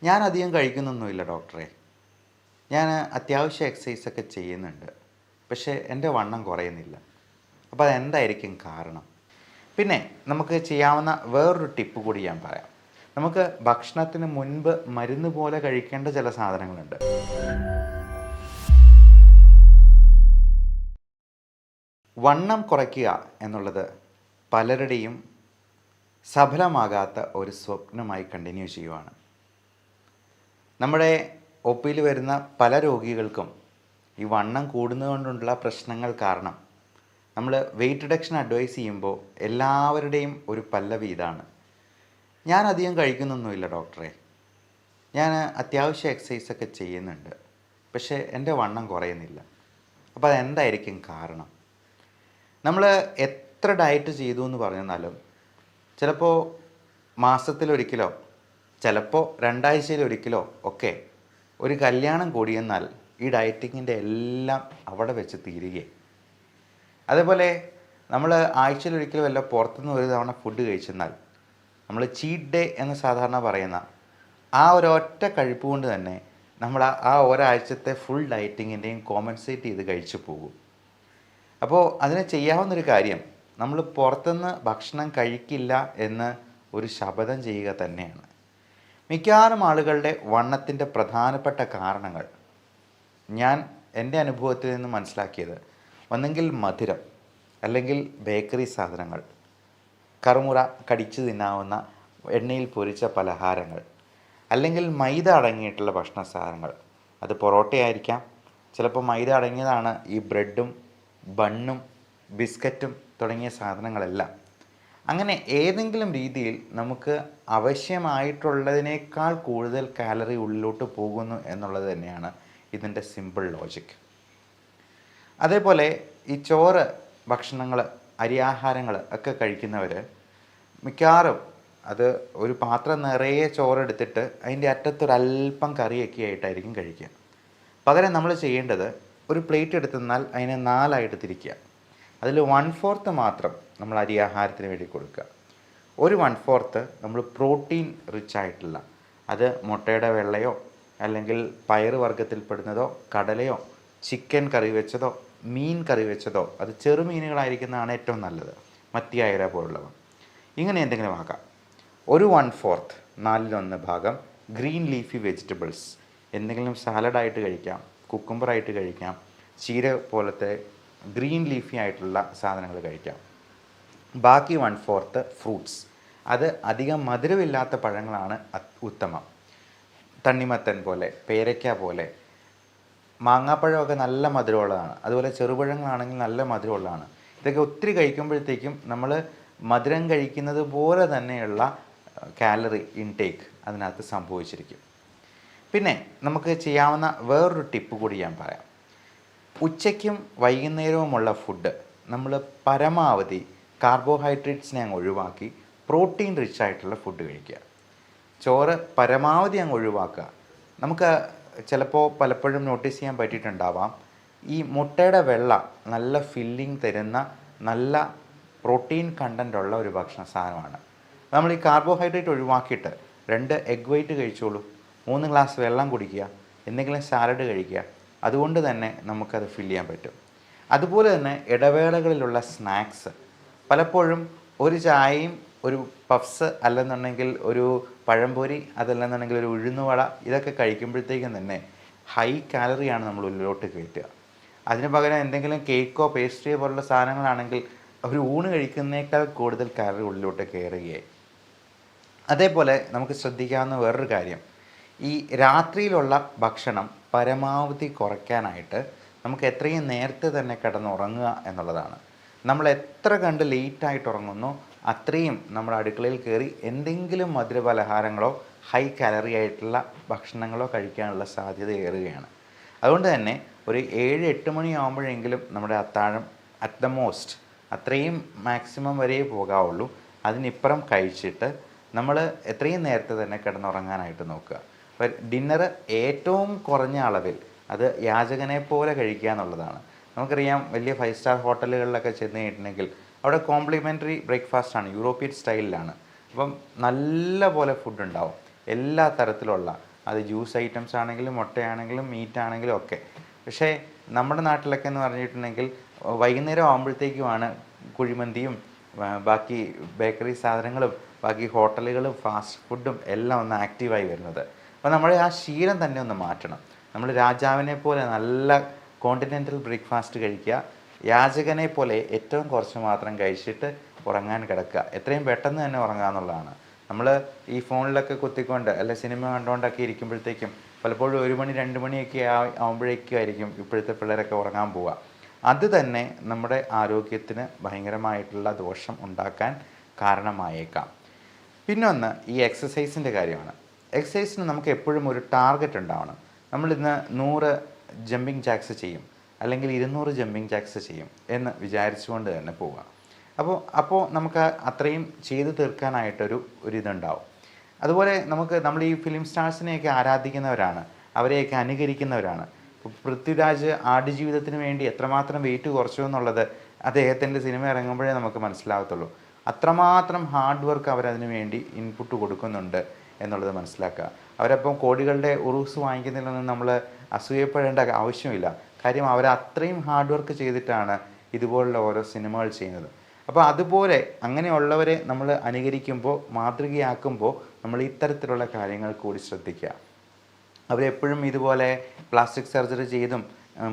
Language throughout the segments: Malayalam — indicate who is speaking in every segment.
Speaker 1: ഞാൻ അധികം കഴിക്കുന്നൊന്നുമില്ല ഡോക്ടറെ. ഞാൻ അത്യാവശ്യം എക്സസൈസൊക്കെ ചെയ്യുന്നുണ്ട്. പക്ഷേ എൻ്റെ വണ്ണം കുറയുന്നില്ല. അപ്പോൾ അതെന്തായിരിക്കും കാരണം? പിന്നെ നമുക്ക് ചെയ്യാവുന്ന വേറൊരു ടിപ്പ് കൂടി ഞാൻ പറയാം. നമുക്ക് ഭക്ഷണത്തിന് മുൻപ് മരുന്ന് പോലെ കഴിക്കേണ്ട ചില സാധനങ്ങളുണ്ട്. വണ്ണം കുറയ്ക്കുക എന്നുള്ളത് പലരുടെയും സഫലമാകാത്ത ഒരു സ്വപ്നമായി കണ്ടിന്യൂ ചെയ്യുവാണ്. നമ്മുടെ ഒ പിയിൽ വരുന്ന പല രോഗികൾക്കും ഈ വണ്ണം കൂടുന്നതുകൊണ്ടുള്ള പ്രശ്നങ്ങൾ കാരണം നമ്മൾ വെയിറ്റ് റിഡക്ഷൻ അഡ്വൈസ് ചെയ്യുമ്പോൾ എല്ലാവരുടെയും ഒരു പല്ലവി ഇതാണ്: ഞാൻ അധികം കഴിക്കുന്നൊന്നുമില്ല ഡോക്ടറെ. ഞാൻ അത്യാവശ്യം എക്സസൈസൊക്കെ ചെയ്യുന്നുണ്ട്. പക്ഷേ എൻ്റെ വണ്ണം കുറയുന്നില്ല. അപ്പോൾ അതെന്തായിരിക്കും കാരണം? നമ്മൾ എത്ര ഡയറ്റ് ചെയ്തു എന്ന് പറഞ്ഞാലും ചിലപ്പോൾ മാസത്തിലൊരിക്കലോ ചിലപ്പോൾ രണ്ടാഴ്ചയിലൊരിക്കലോ ഒക്കെ ഒരു കല്യാണം കൂടിയെന്നാൽ ഈ ഡയറ്റിങ്ങിൻ്റെ എല്ലാം അവിടെ വെച്ച് തീരുകയും, അതേപോലെ നമ്മൾ ആഴ്ചയിലൊരിക്കലും വല്ല പുറത്തുനിന്ന് ഒരു തവണ ഫുഡ് കഴിച്ചെന്നാൽ നമ്മൾ ചീറ്റ് ഡേ എന്ന് സാധാരണ പറയുന്ന ആ ഒരൊറ്റ കഴിപ്പ് കൊണ്ട് തന്നെ നമ്മൾ ആ ഒരാഴ്ചത്തെ ഫുൾ ഡയറ്റിങ്ങിൻ്റെയും കോമ്പൻസേറ്റ് ചെയ്ത് കഴിച്ചു പോകും. അപ്പോൾ അതിന് ചെയ്യാവുന്നൊരു കാര്യം, നമ്മൾ പുറത്തുനിന്ന് ഭക്ഷണം കഴിക്കില്ല എന്ന് ഒരു ശപഥം ചെയ്യുക തന്നെയാണ്. മിക്കവാറും ആളുകളുടെ വണ്ണത്തിൻ്റെ പ്രധാനപ്പെട്ട കാരണങ്ങൾ ഞാൻ എൻ്റെ അനുഭവത്തിൽ നിന്ന് മനസ്സിലാക്കിയത് ഒന്നെങ്കിൽ മധുരം, അല്ലെങ്കിൽ ബേക്കറി സാധനങ്ങൾ, കറുമുറ കടിച്ചു തിന്നാവുന്ന എണ്ണയിൽ പൊരിച്ച പലഹാരങ്ങൾ, അല്ലെങ്കിൽ മൈദ അടങ്ങിയിട്ടുള്ള ഭക്ഷണ സാധനങ്ങൾ. അത് പൊറോട്ടയായിരിക്കാം, ചിലപ്പോൾ മൈദ അടങ്ങിയതാണ് ഈ ബ്രെഡും ബണ്ണും ബിസ്ക്കറ്റും തുടങ്ങിയ സാധനങ്ങളെല്ലാം. അങ്ങനെ ഏതെങ്കിലും രീതിയിൽ നമുക്ക് ആവശ്യമായിട്ടുള്ളതിനേക്കാൾ കൂടുതൽ കാലറി ഉള്ളിലോട്ട് പോകുന്നു എന്നുള്ളത് തന്നെയാണ് ഇതിൻ്റെ സിമ്പിൾ ലോജിക്. അതേപോലെ ഈ ചോറ് ഭക്ഷണങ്ങൾ, അരിയാഹാരങ്ങൾ ഒക്കെ കഴിക്കുന്നവർ മിക്കവാറും അത് ഒരു പാത്രം നിറയെ ചോറെടുത്തിട്ട് അതിൻ്റെ അറ്റത്തൊരല്പം കറിയൊക്കെ ആയിട്ടായിരിക്കും കഴിക്കുക. പകരം നമ്മൾ ചെയ്യേണ്ടത് ഒരു പ്ലേറ്റ് എടുത്തെന്നാൽ അതിനെ 4ആയിട്ട് തിരിക്കുക. അതിൽ 1/4 മാത്രം നമ്മൾ അരിയാഹാരത്തിന് വേണ്ടി കൊടുക്കുക. ഒരു 1/4 നമ്മൾ പ്രോട്ടീൻ റിച്ച് ആയിട്ടുള്ള, അത് മുട്ടയുടെ വെള്ളയോ അല്ലെങ്കിൽ പയർ വർഗ്ഗത്തിൽപ്പെടുന്നതോ കടലയോ ചിക്കൻ കറി വെച്ചതോ മീൻ കറി വെച്ചതോ, അത് ചെറുമീനുകളായിരിക്കുന്നതാണ് ഏറ്റവും നല്ലത്, മത്തി അയല പോലുള്ളവ, ഇങ്ങനെ എന്തെങ്കിലും ആക്കാം. ഒരു 1/4 4/1 ഭാഗം ഗ്രീൻ ലീഫി വെജിറ്റബിൾസ്, എന്തെങ്കിലും സാലഡായിട്ട് കഴിക്കാം, കുക്കുംബറായിട്ട് കഴിക്കാം, ചീര പോലത്തെ ഗ്രീൻ ലീഫി ആയിട്ടുള്ള സാധനങ്ങൾ കഴിക്കാം. ബാക്കി 1/4 ഫ്രൂട്ട്സ്, അത് അധികം മധുരമില്ലാത്ത പഴങ്ങളാണ് ഉത്തമം. തണ്ണിമത്തൻ പോലെ, പേരയ്ക്ക പോലെ, മാങ്ങാപ്പഴമൊക്കെ നല്ല മധുരമുള്ളതാണ്. അതുപോലെ ചെറുപഴങ്ങളാണെങ്കിൽ നല്ല മധുരമുള്ളതാണ്. ഇതൊക്കെ ഒത്തിരി കഴിക്കുമ്പോഴത്തേക്കും നമ്മൾ മധുരം കഴിക്കുന്നത് പോലെ തന്നെയുള്ള കാലറി ഇൻടേക്ക് അതിനകത്ത് സംഭവിച്ചിരിക്കും. പിന്നെ നമുക്ക് ചെയ്യാവുന്ന വേറൊരു ടിപ്പ് കൂടി ഞാൻ പറയാം. ഉച്ചയ്ക്കും വൈകുന്നേരവുമുള്ള ഫുഡ് നമ്മൾ പരമാവധി കാർബോഹൈഡ്രേറ്റ്സിനെ അങ്ങ് ഒഴിവാക്കി പ്രോട്ടീൻ റിച്ച് ആയിട്ടുള്ള ഫുഡ് കഴിക്കുക. ചോറ് പരമാവധി അങ്ങ് ഒഴിവാക്കുക. നമുക്ക് ചിലപ്പോൾ പലപ്പോഴും നോട്ടീസ് ചെയ്യാൻ പറ്റിയിട്ടുണ്ടാവാം, ഈ മുട്ടയുടെ വെള്ള നല്ല ഫില്ലിങ് തരുന്ന നല്ല പ്രോട്ടീൻ കണ്ടൻ്റ് ഉള്ള ഒരു ഭക്ഷണ സാധനമാണ്. നമ്മൾ ഈ കാർബോഹൈഡ്രേറ്റ് ഒഴിവാക്കിയിട്ട് 2 എഗ് വൈറ്റ് കഴിച്ചോളൂ, 3 ഗ്ലാസ് വെള്ളം കുടിക്കുക, എന്തെങ്കിലും സാലഡ് കഴിക്കുക. അതുകൊണ്ട് തന്നെ നമുക്കത് ഫില്ല് ചെയ്യാൻ പറ്റും. അതുപോലെ തന്നെ ഇടവേളകളിലുള്ള സ്നാക്സ്, പലപ്പോഴും ഒരു ചായയും ഒരു പഫ്സ് അല്ലെന്നുണ്ടെങ്കിൽ ഒരു പഴംപൊരി, അതല്ലെന്നുണ്ടെങ്കിൽ ഒരു ഉഴുന്നുവട, ഇതൊക്കെ കഴിക്കുമ്പോഴത്തേക്കും തന്നെ ഹൈ കാലറിയാണ് നമ്മൾ ഉള്ളിലോട്ട് കയറ്റുക. അതിന് പകരം എന്തെങ്കിലും കേക്കോ പേസ്ട്രിയോ പോലുള്ള സാധനങ്ങളാണെങ്കിൽ ഒരു ഊണ് കഴിക്കുന്നതിനേക്കാൾ കൂടുതൽ കാലറി ഉള്ളിലോട്ട് കയറുകയായി. അതേപോലെ നമുക്ക് ശ്രദ്ധിക്കാവുന്ന വേറൊരു കാര്യം, ഈ രാത്രിയിലുള്ള ഭക്ഷണം പരമാവധി കുറയ്ക്കാനായിട്ട് നമുക്ക് എത്രയും നേരത്തെ തന്നെ കിടന്നുറങ്ങുക എന്നുള്ളതാണ്. നമ്മൾ എത്ര കണ്ട് ലേറ്റായിട്ട് ഉറങ്ങുന്നോ അത്രയും നമ്മുടെ അടുക്കളയിൽ കയറി എന്തെങ്കിലും മധുരപലഹാരങ്ങളോ ഹൈ കാലറി ആയിട്ടുള്ള ഭക്ഷണങ്ങളോ കഴിക്കാനുള്ള സാധ്യത ഏറുകയാണ്. അതുകൊണ്ട് തന്നെ ഒരു 7-8 മണിയാകുമ്പോഴെങ്കിലും നമ്മുടെ അത്താഴം അറ്റ് ദ മോസ്റ്റ് അത്രയും മാക്സിമം വരെ പോകാവുള്ളൂ. അതിനിപ്പുറം കഴിച്ചിട്ട് നമ്മൾ എത്രയും നേരത്തെ തന്നെ കിടന്നുറങ്ങാനായിട്ട് നോക്കുക. അപ്പോൾ ഡിന്നർ ഏറ്റവും കുറഞ്ഞ അളവിൽ, അത് യാചകനെ പോലെ കഴിക്കുക എന്നുള്ളതാണ്. നമുക്കറിയാം, വലിയ 5 സ്റ്റാർ ഹോട്ടലുകളിലൊക്കെ ചെന്ന് കഴിഞ്ഞിട്ടുണ്ടെങ്കിൽ അവിടെ കോംപ്ലിമെൻ്ററി ബ്രേക്ക്ഫാസ്റ്റാണ്, യൂറോപ്യൻ സ്റ്റൈലിലാണ്. അപ്പം നല്ല പോലെ ഫുഡ് ഉണ്ടാവും, എല്ലാ തരത്തിലുള്ള അത് ജ്യൂസ് ഐറ്റംസ് ആണെങ്കിലും മുട്ടയാണെങ്കിലും മീറ്റ് ആണെങ്കിലും ഒക്കെ. പക്ഷേ നമ്മുടെ നാട്ടിലൊക്കെ എന്ന് പറഞ്ഞിട്ടുണ്ടെങ്കിൽ വൈകുന്നേരം ആകുമ്പോഴത്തേക്കുമാണ് കുഴിമന്തിയും ബാക്കി ബേക്കറി സാധനങ്ങളും ബാക്കി ഹോട്ടലുകളും ഫാസ്റ്റ് ഫുഡും എല്ലാം ഒന്ന് ആക്റ്റീവായി വരുന്നത്. അപ്പോൾ നമ്മുടെ ആ ശീലം തന്നെ ഒന്ന് മാറ്റണം. നമ്മൾ രാജാവിനെ പോലെ നല്ല കോണ്ടിനെൻ്റൽ ബ്രേക്ക്ഫാസ്റ്റ് കഴിക്കുക, യാചകനെ പോലെ ഏറ്റവും കുറച്ച് മാത്രം കഴിച്ചിട്ട് ഉറങ്ങാൻ കിടക്കുക, എത്രയും പെട്ടെന്ന് തന്നെ ഉറങ്ങുക എന്നുള്ളതാണ്. നമ്മൾ ഈ ഫോണിലൊക്കെ കുത്തിക്കൊണ്ട് അല്ലെ സിനിമ കണ്ടുകൊണ്ടൊക്കെ ഇരിക്കുമ്പോഴത്തേക്കും പലപ്പോഴും 1 മണി 2 മണിയൊക്കെ ആകുമ്പോഴേക്കും ഇപ്പോഴത്തെ പിള്ളേരൊക്കെ ഉറങ്ങാൻ പോവുക. അത് തന്നെ നമ്മുടെ ആരോഗ്യത്തിന് ഭയങ്കരമായിട്ടുള്ള ദോഷം ഉണ്ടാക്കാൻ കാരണമായേക്കാം. പിന്നൊന്ന് ഈ എക്സസൈസിൻ്റെ കാര്യമാണ്. എക്സസൈസിന് നമുക്ക് എപ്പോഴും ഒരു ടാർഗറ്റ് ഉണ്ടാവണം. നമ്മളിന്ന് 100 ജമ്പിങ് ജാക്സ് ചെയ്യും അല്ലെങ്കിൽ 200 ജമ്പിങ് ജാക്സ് ചെയ്യും എന്ന് വിചാരിച്ചുകൊണ്ട് തന്നെ പോവുക. അപ്പോൾ നമുക്ക് അത്രയും ചെയ്തു തീർക്കാനായിട്ടൊരിതുണ്ടാവും. അതുപോലെ നമ്മൾ ഈ ഫിലിം സ്റ്റാർസിനെയൊക്കെ ആരാധിക്കുന്നവരാണ്, അവരെയൊക്കെ അനുകരിക്കുന്നവരാണ്. പൃഥ്വിരാജ് ആടുജീവിതത്തിന് വേണ്ടി എത്രമാത്രം വെയിറ്റ് കുറച്ചു എന്നുള്ളത് അദ്ദേഹത്തിൻ്റെ സിനിമ ഇറങ്ങുമ്പോഴേ നമുക്ക് മനസ്സിലാകത്തുള്ളൂ. അത്രമാത്രം ഹാർഡ് വർക്ക് അവരതിനു വേണ്ടി ഇൻപുട്ട് കൊടുക്കുന്നുണ്ട് എന്നുള്ളത് മനസ്സിലാക്കുക. അവരപ്പം കോടികളുടെ ഉറൂസ് വാങ്ങിക്കുന്നതിലൊന്നും നമ്മൾ അസൂയപ്പെടേണ്ട ആവശ്യമില്ല. കാര്യം അവർ അത്രയും ഹാർഡ് വർക്ക് ചെയ്തിട്ടാണ് ഇതുപോലുള്ള ഓരോ സിനിമകൾ ചെയ്യുന്നത്. അപ്പോൾ അതുപോലെ അങ്ങനെയുള്ളവരെ നമ്മൾ അനുകരിക്കുമ്പോൾ, മാതൃകയാക്കുമ്പോൾ നമ്മൾ ഇത്തരത്തിലുള്ള കാര്യങ്ങൾ കൂടി ശ്രദ്ധിക്കുക. അവരെപ്പോഴും ഇതുപോലെ പ്ലാസ്റ്റിക് സർജറി ചെയ്തും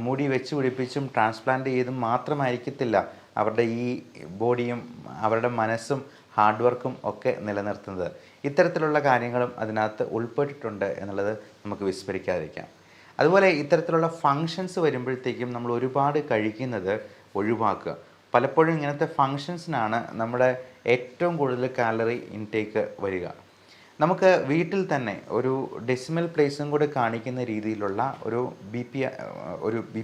Speaker 1: മുടി വെച്ച് പിടിപ്പിച്ചും ട്രാൻസ്പ്ലാന്റ് ചെയ്തും മാത്രമായിരിക്കത്തില്ല അവരുടെ ഈ ബോഡിയും അവരുടെ മനസ്സും ഹാർഡ് വർക്കും ഒക്കെ നിലനിർത്തുന്നത്. ഇത്തരത്തിലുള്ള കാര്യങ്ങളും അതിനകത്ത് ഉൾപ്പെട്ടിട്ടുണ്ട് എന്നുള്ളത് നമുക്ക് വിസ്മരിക്കാതിരിക്കാം. അതുപോലെ ഇത്തരത്തിലുള്ള ഫങ്ഷൻസ് വരുമ്പോഴത്തേക്കും നമ്മൾ ഒരുപാട് കഴിക്കുന്നത് ഒഴിവാക്കുക. പലപ്പോഴും ഇങ്ങനത്തെ ഫങ്ഷൻസിനാണ് നമ്മുടെ ഏറ്റവും കൂടുതൽ കാലറി ഇൻടേക്ക് വരിക. നമുക്ക് വീട്ടിൽ തന്നെ ഒരു ഡെസിമൽ പ്ലേസും കൂടെ കാണിക്കുന്ന രീതിയിലുള്ള ഒരു ബി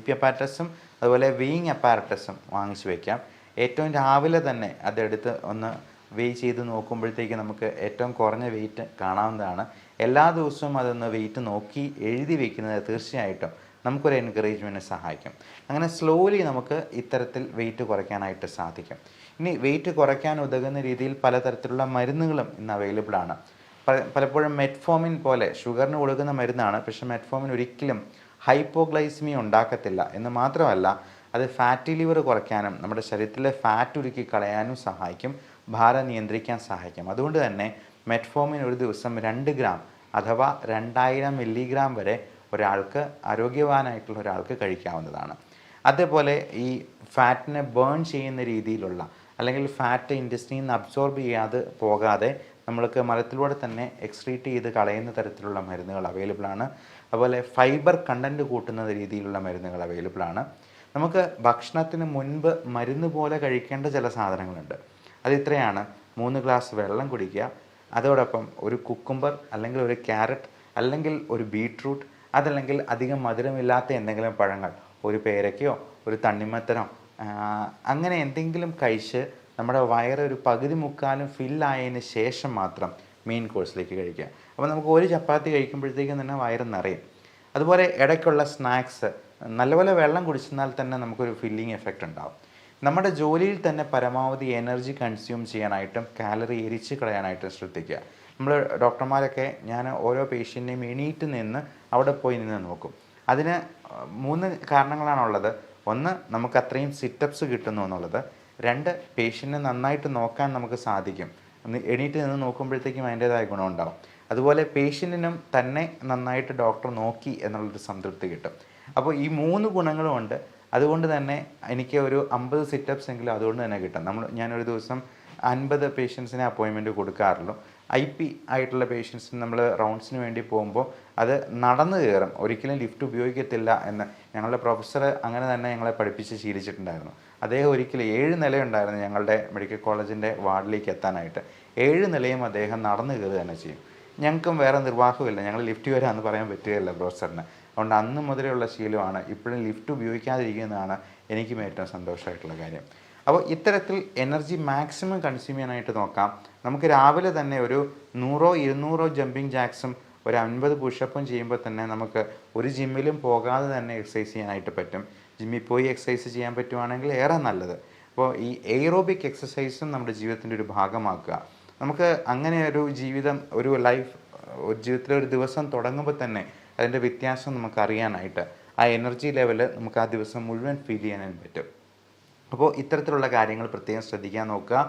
Speaker 1: പി അപ്പാരറ്റസും അതുപോലെ വെയിങ് അപ്പാരറ്റസും വാങ്ങിച്ചു വയ്ക്കാം. ഏറ്റവും രാവിലെ തന്നെ അതെടുത്ത് ഒന്ന് വെയ് ചെയ്ത് നോക്കുമ്പോഴത്തേക്ക് നമുക്ക് ഏറ്റവും കുറഞ്ഞ വെയിറ്റ് കാണാവുന്നതാണ്. എല്ലാ ദിവസവും അതൊന്ന് വെയിറ്റ് നോക്കി എഴുതി വയ്ക്കുന്നത് തീർച്ചയായിട്ടും നമുക്കൊരു എൻകറേജ്മെൻറ്റിന് സഹായിക്കും. അങ്ങനെ സ്ലോലി നമുക്ക് ഇത്തരത്തിൽ വെയിറ്റ് കുറയ്ക്കാനായിട്ട് സാധിക്കും. ഇനി വെയിറ്റ് കുറയ്ക്കാൻ ഉതകുന്ന രീതിയിൽ പലതരത്തിലുള്ള മരുന്നുകളും ഇന്ന് അവൈലബിൾ ആണ്. പലപ്പോഴും മെറ്റ്ഫോമിൻ പോലെ ഷുഗറിന് കൊടുക്കുന്ന മരുന്നാണ്, പക്ഷേ മെറ്റ്ഫോമിൻ ഒരിക്കലും ഹൈപ്പോഗ്ലൈസിമി ഉണ്ടാക്കത്തില്ല എന്ന് മാത്രമല്ല അത് ഫാറ്റി ലിവർ കുറയ്ക്കാനും നമ്മുടെ ശരീരത്തിലെ ഫാറ്റ് ഉരുക്കി കളയാനും സഹായിക്കും, ഭാരം നിയന്ത്രിക്കാൻ സഹായിക്കും. അതുകൊണ്ട് തന്നെ മെറ്റ്ഫോമിൻ ഒരു ദിവസം 2 ഗ്രാം അഥവാ 2000 മില്ലിഗ്രാം വരെ ഒരാൾക്ക് ആരോഗ്യവാനായിട്ടുള്ള ഒരാൾക്ക് കഴിക്കാവുന്നതാണ്. അതേപോലെ ഈ ഫാറ്റിനെ ബേൺ ചെയ്യുന്ന രീതിയിലുള്ള അല്ലെങ്കിൽ ഫാറ്റ് ഇൻറ്റസ്റ്റിനിൽ നിന്ന് അബ്സോർബ് ചെയ്യാതെ പോകാതെ നമ്മൾക്ക് മലത്തിലൂടെ തന്നെ എക്സ്ക്രീറ്റ് ചെയ്ത് കളയുന്ന തരത്തിലുള്ള മരുന്നുകൾ അവൈലബിൾ ആണ്. അതുപോലെ ഫൈബർ കണ്ടൻറ്റ് കൂട്ടുന്ന രീതിയിലുള്ള മരുന്നുകൾ അവൈലബിൾ ആണ്. നമുക്ക് ഭക്ഷണത്തിന് മുൻപ് മരുന്ന് പോലെ കഴിക്കേണ്ട ചില സാധനങ്ങളുണ്ട്. അതിത്രയാണ്: 3 ഗ്ലാസ് വെള്ളം കുടിക്കുക, അതോടൊപ്പം ഒരു കുക്കുംബർ അല്ലെങ്കിൽ ഒരു ക്യാരറ്റ് അല്ലെങ്കിൽ ഒരു ബീട്രൂട്ട്, അതല്ലെങ്കിൽ അധികം മധുരമില്ലാത്ത എന്തെങ്കിലും പഴങ്ങൾ, ഒരു പേരയ്ക്കയോ ഒരു തണ്ണിമത്തനോ അങ്ങനെ എന്തെങ്കിലും കഴിച്ച് നമ്മുടെ വയറ് ഒരു പകുതി മുക്കാലും ഫില്ലായതിന് ശേഷം മാത്രം മെയിൻ കോഴ്സിലേക്ക് കഴിക്കുക. അപ്പോൾ നമുക്ക് ഒരു ചപ്പാത്തി കഴിക്കുമ്പോഴത്തേക്കും തന്നെ വയറ് നിറയും. അതുപോലെ ഇടയ്ക്കുള്ള സ്നാക്സ് നല്ലപോലെ വെള്ളം കുടിച്ചെന്നാൽ തന്നെ നമുക്കൊരു ഫില്ലിങ് എഫക്റ്റ് ഉണ്ടാവും. നമ്മുടെ ജോലിയിൽ തന്നെ പരമാവധി എനർജി കൺസ്യൂം ചെയ്യാനായിട്ടും കാലറി എരിച്ച് കളയാനായിട്ടും ശ്രദ്ധിക്കുക. നമ്മൾ ഡോക്ടർമാരൊക്കെ ഞാൻ ഓരോ പേഷ്യൻറ്റിനെയും എണീറ്റ് നിന്ന് അവിടെ പോയി നിന്ന് നോക്കും. അതിന് 3 കാരണങ്ങളാണുള്ളത്. 1, നമുക്ക് അത്രയും സിറ്റപ്സ് കിട്ടുന്നു എന്നുള്ളത്. 2, പേഷ്യൻറ്റിനെ നന്നായിട്ട് നോക്കാൻ നമുക്ക് സാധിക്കും. എണീറ്റ് നിന്ന് നോക്കുമ്പോഴത്തേക്കും അതിൻ്റേതായ ഗുണമുണ്ടാവും. അതുപോലെ പേഷ്യൻറ്റിനും തന്നെ നന്നായിട്ട് ഡോക്ടർ നോക്കി എന്നുള്ളൊരു സംതൃപ്തി കിട്ടും. അപ്പോൾ ഈ 3 ഗുണങ്ങളും ഉണ്ട്. അതുകൊണ്ട് തന്നെ എനിക്ക് ഒരു 50 സിറ്റപ്സ് എങ്കിലും അതുകൊണ്ട് തന്നെ കിട്ടും. ഞാനൊരു ദിവസം 50 പേഷ്യൻസിനെ അപ്പോയിൻമെൻറ്റ് കൊടുക്കാറുള്ളൂ. IP ആയിട്ടുള്ള പേഷ്യൻസിന് നമ്മൾ റൗണ്ട്സിന് വേണ്ടി പോകുമ്പോൾ അത് നടന്നു കയറും, ഒരിക്കലും ലിഫ്റ്റ് ഉപയോഗിക്കത്തില്ല എന്ന് ഞങ്ങളുടെ പ്രൊഫസർ അങ്ങനെ തന്നെ ഞങ്ങളെ പഠിപ്പിച്ച് ശീലിച്ചിട്ടുണ്ടായിരുന്നു. അദ്ദേഹം ഒരിക്കലും 7 നിലയുണ്ടായിരുന്നു ഞങ്ങളുടെ മെഡിക്കൽ കോളേജിൻ്റെ വാർഡിലേക്ക് എത്താനായിട്ട്. 7 നിലയും അദ്ദേഹം നടന്നു കയറുക തന്നെ ചെയ്യും. ഞങ്ങൾക്കും വേറെ നിർവാഹമില്ല, ഞങ്ങൾ ലിഫ്റ്റ് വരാമെന്ന് പറയാൻ പറ്റുകയില്ല പ്രൊഫസറിന്. അതുകൊണ്ട് അന്ന് മുതലുള്ള ശീലമാണ്. ഇപ്പോഴും ലിഫ്റ്റ് ഉപയോഗിക്കാതിരിക്കുന്നതാണ് എനിക്കും ഏറ്റവും സന്തോഷമായിട്ടുള്ള കാര്യം. അപ്പോൾ ഇത്തരത്തിൽ എനർജി മാക്സിമം കൺസ്യൂം ചെയ്യാനായിട്ട് നോക്കാം. നമുക്ക് രാവിലെ തന്നെ ഒരു 100-200 ജമ്പിങ് ജാക്സും ഒരു 50 പുഷപ്പും ചെയ്യുമ്പോൾ തന്നെ നമുക്ക് ഒരു ജിമ്മിലും പോകാതെ തന്നെ എക്സസൈസ് ചെയ്യാനായിട്ട് പറ്റും. ജിമ്മിൽ പോയി എക്സസൈസ് ചെയ്യാൻ പറ്റുവാണെങ്കിൽ ഏറെ നല്ലത്. അപ്പോൾ ഈ എയ്റോബിക് എക്സസൈസും നമ്മുടെ ജീവിതത്തിൻ്റെ ഒരു ഭാഗമാക്കുക. നമുക്ക് അങ്ങനെ ഒരു ജീവിതം, ഒരു ലൈഫ് ഒരു ജീവിതത്തിലെ ഒരു ദിവസം തുടങ്ങുമ്പോൾ തന്നെ അതിൻ്റെ വ്യത്യാസം നമുക്ക് അറിയാനായിട്ട്, ആ എനർജി ലെവല് നമുക്ക് ആ ദിവസം മുഴുവൻ ഫീൽ ചെയ്യാനും പറ്റും. അപ്പോൾ ഇത്തരത്തിലുള്ള കാര്യങ്ങൾ പ്രത്യേകം ശ്രദ്ധിക്കാൻ നോക്കുക.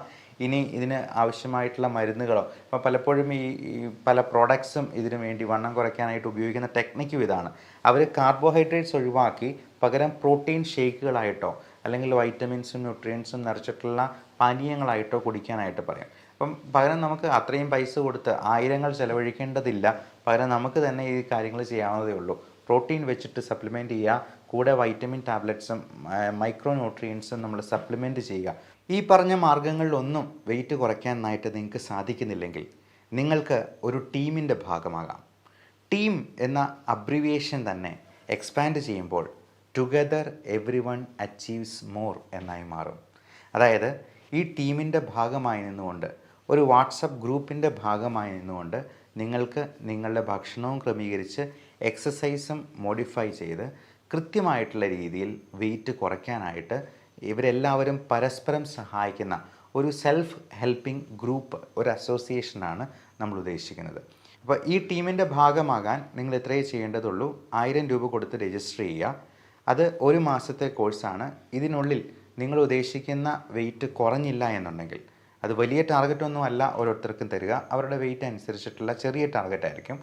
Speaker 1: ഇനി ഇതിന് ആവശ്യമായിട്ടുള്ള മരുന്നുകളോ, ഇപ്പോൾ പലപ്പോഴും ഈ പല പ്രോഡക്ട്സും ഇതിനു വേണ്ടി വണ്ണം കുറയ്ക്കാനായിട്ട് ഉപയോഗിക്കുന്ന ടെക്നിക്കും ഇതാണ്. അവർ കാർബോഹൈഡ്രേറ്റ്സ് ഒഴിവാക്കി പകരം പ്രോട്ടീൻ ഷേക്കുകളായിട്ടോ അല്ലെങ്കിൽ വൈറ്റമിൻസും ന്യൂട്രിയൻസും നിറച്ചിട്ടുള്ള പാനീയങ്ങളായിട്ടോ കുടിക്കാനായിട്ട് പറയും. അപ്പം പകരം നമുക്ക് അത്രയും പൈസ കൊടുത്ത് ആയിരങ്ങൾ ചിലവഴിക്കേണ്ടതില്ല. പകരം നമുക്ക് തന്നെ ഈ കാര്യങ്ങൾ ചെയ്യാവുന്നതേ ഉള്ളൂ. പ്രോട്ടീൻ വെച്ചിട്ട് സപ്ലിമെൻറ്റ് ചെയ്യുക, കൂടെ വൈറ്റമിൻ ടാബ്ലറ്റ്സും മൈക്രോ ന്യൂട്രിയൻസും നമ്മൾ സപ്ലിമെൻറ്റ് ചെയ്യുക. ഈ പറഞ്ഞ മാർഗ്ഗങ്ങളിലൊന്നും വെയിറ്റ് കുറയ്ക്കാനായിട്ട് നിങ്ങൾക്ക് സാധിക്കുന്നില്ലെങ്കിൽ നിങ്ങൾക്ക് ഒരു ടീമിൻ്റെ ഭാഗമാകാം. ടീം എന്ന അബ്രിവിയേഷൻ തന്നെ എക്സ്പാൻഡ് ചെയ്യുമ്പോൾ together every one achieves more എന്നായി മാറും. അതായത് ഈ ടീമിൻ്റെ ഭാഗമായി നിന്നുകൊണ്ട്, ഒരു വാട്സപ്പ് ഗ്രൂപ്പിൻ്റെ ഭാഗമായി നിന്നുകൊണ്ട് നിങ്ങൾക്ക് നിങ്ങളുടെ ഭക്ഷണവും ക്രമീകരിച്ച് എക്സസൈസും മോഡിഫൈ ചെയ്ത് കൃത്യമായിട്ടുള്ള രീതിയിൽ വെയിറ്റ് കുറയ്ക്കാനായിട്ട് ഇവരെല്ലാവരും പരസ്പരം സഹായിക്കുന്ന ഒരു സെൽഫ് ഹെൽപ്പിംഗ് ഗ്രൂപ്പ്, ഒരു അസോസിയേഷനാണ് നമ്മൾ ഉദ്ദേശിക്കുന്നത്. അപ്പോൾ ഈ ടീമിൻ്റെ ഭാഗമാകാൻ നിങ്ങൾ ഇത്രയേ ചെയ്യേണ്ടതുള്ളൂ. 1000 രൂപ കൊടുത്ത് രജിസ്റ്റർ ചെയ്യുക. അത് ഒരു മാസത്തെ കോഴ്സാണ്. ഇതിനുള്ളിൽ നിങ്ങൾ ഉദ്ദേശിക്കുന്ന വെയിറ്റ് കുറഞ്ഞില്ല എന്നുണ്ടെങ്കിൽ, അത് വലിയ ടാർഗറ്റൊന്നും അല്ല ഓരോരുത്തർക്കും തരിക, അവരുടെ വെയിറ്റ് അനുസരിച്ചിട്ടുള്ള ചെറിയ ടാർഗറ്റ് ആയിരിക്കും.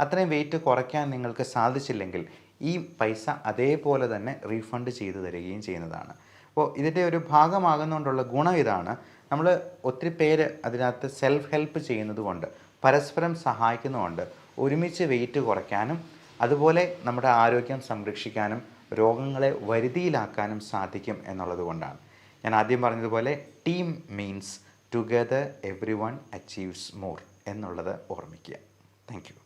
Speaker 1: അത്രയും വെയിറ്റ് കുറയ്ക്കാൻ നിങ്ങൾക്ക് സാധിച്ചില്ലെങ്കിൽ ഈ പൈസ അതേപോലെ തന്നെ റീഫണ്ട് ചെയ്തു തരികയും ചെയ്യുന്നതാണ്. അപ്പോൾ ഇതിൻ്റെ ഒരു ഭാഗമാകുന്നതുകൊണ്ടുള്ള ഗുണം ഇതാണ്. നമ്മൾ ഒത്തിരി പേര് അതിനകത്ത് സെൽഫ് ഹെൽപ്പ് ചെയ്യുന്നത് കൊണ്ട്, പരസ്പരം സഹായിക്കുന്നതുകൊണ്ട് ഒരുമിച്ച് വെയിറ്റ് കുറയ്ക്കാനും അതുപോലെ നമ്മുടെ ആരോഗ്യം സംരക്ഷിക്കാനും രോഗങ്ങളെ വരുതിയിലാക്കാനും സാധിക്കും എന്നുള്ളത് കൊണ്ടാണ്. ഞാൻ ആദ്യം പറഞ്ഞതുപോലെ team means together every one achieves more എന്നുള്ളത് ഓർമ്മിക്കുക. Thank you.